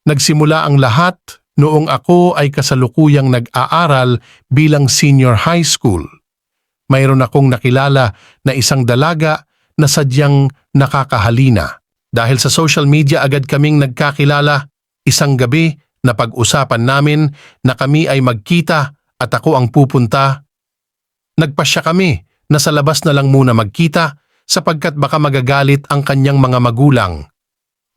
Nagsimula ang lahat noong ako ay kasalukuyang nag-aaral bilang senior high school. Mayroon akong nakilala na isang dalaga na sadyang nakakahalina. Dahil sa social media agad kaming nagkakilala. Isang gabi na pag-usapan namin na kami ay magkita at ako ang pupunta. Nagpasya kami na sa labas na lang muna magkita sapagkat baka magagalit ang kanyang mga magulang.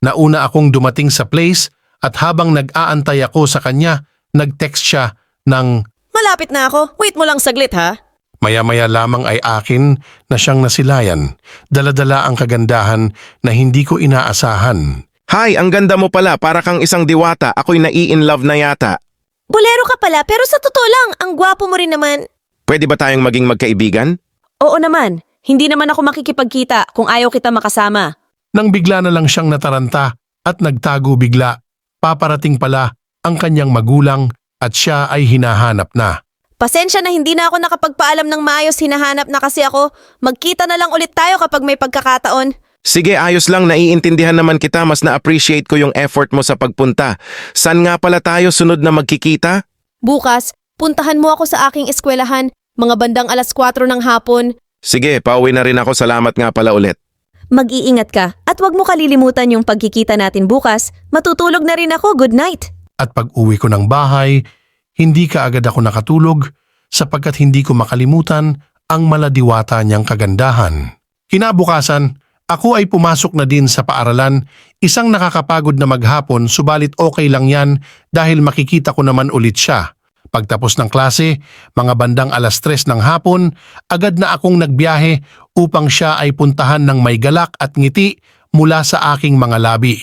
Nauna akong dumating sa place at habang nag-aantay ako sa kanya, nag-text siya ng Malapit na ako. Wait mo lang saglit ha. maya-maya lamang ay akin na siyang nasilayan. Dala-dala ang kagandahan na hindi ko inaasahan. Hi, ang ganda mo pala, para kang isang diwata. Ako'y nai-in-love na yata. Bolero ka pala pero sa totoo lang, ang gwapo mo rin naman. Pwede ba tayong maging magkaibigan? Oo naman. Hindi naman ako makikipagkita kung ayaw kita makasama. Nang bigla na lang siyang nataranta at nagtago bigla, paparating pala ang kanyang magulang at siya ay hinahanap na. Pasensya na hindi na ako nakapagpaalam ng maayos, hinahanap na kasi ako. Magkita na lang ulit tayo kapag may pagkakataon. Sige, ayos lang, naiintindihan naman kita, mas na-appreciate ko yung effort mo sa pagpunta. Saan nga pala tayo sunod na magkikita? Bukas, puntahan mo ako sa aking eskwelahan, mga bandang 4:00 ng hapon. Sige, pauwi na rin ako, salamat nga pala ulit. Mag-iingat ka at huwag mo kalilimutan yung pagkikita natin bukas. Matutulog na rin ako, good night. At pag-uwi ko ng bahay, hindi kaagad ako nakatulog sapagkat hindi ko makalimutan ang maladiwata niyang kagandahan. Kinabukasan, ako ay pumasok na din sa paaralan, isang nakakapagod na maghapon subalit okay lang yan dahil makikita ko naman ulit siya. Pagtapos ng klase, mga bandang 3:00 ng hapon, agad na akong nagbiyahe upang siya ay puntahan ng may galak at ngiti mula sa aking mga labi.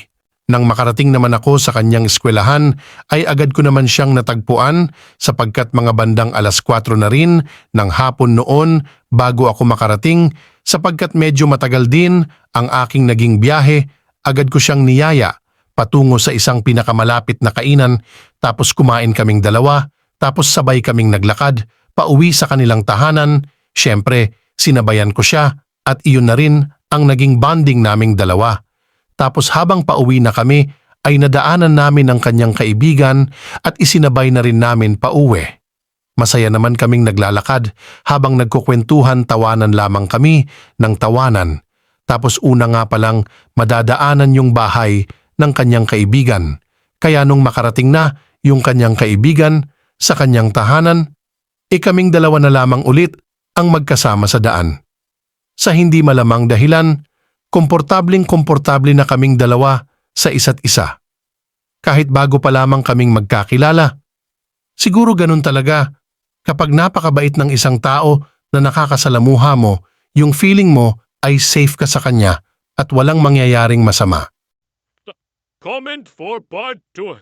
Nang makarating naman ako sa kanyang eskwelahan, ay agad ko naman siyang natagpuan sapagkat mga bandang 4:00 na rin ng hapon noon bago ako makarating sapagkat medyo matagal din ang aking naging biyahe, agad ko siyang niyaya patungo sa isang pinakamalapit na kainan tapos kumain kaming dalawa tapos sabay kaming naglakad pauwi sa kanilang tahanan. Siyempre, sinabayan ko siya at iyon na rin ang naging bonding naming dalawa. Tapos habang pauwi na kami ay nadaanan namin ang kanyang kaibigan at isinabay na rin namin pauwi. Masaya naman kaming naglalakad habang nagkukwentuhan, tawanan lamang kami ng tawanan. Tapos una nga palang madadaanan yung bahay ng kanyang kaibigan. Kaya nung makarating na yung kanyang kaibigan sa kanyang tahanan, kaming dalawa na lamang ulit ang magkasama sa daan. Sa hindi malamang dahilan, komportableng-komportable na kaming dalawa sa isa't isa. Kahit bago pa lamang kaming magkakilala. Siguro ganun talaga kapag napakabait ng isang tao na nakakasalamuha mo, yung feeling mo ay safe ka sa kanya at walang mangyayaring masama. Comment for part 2.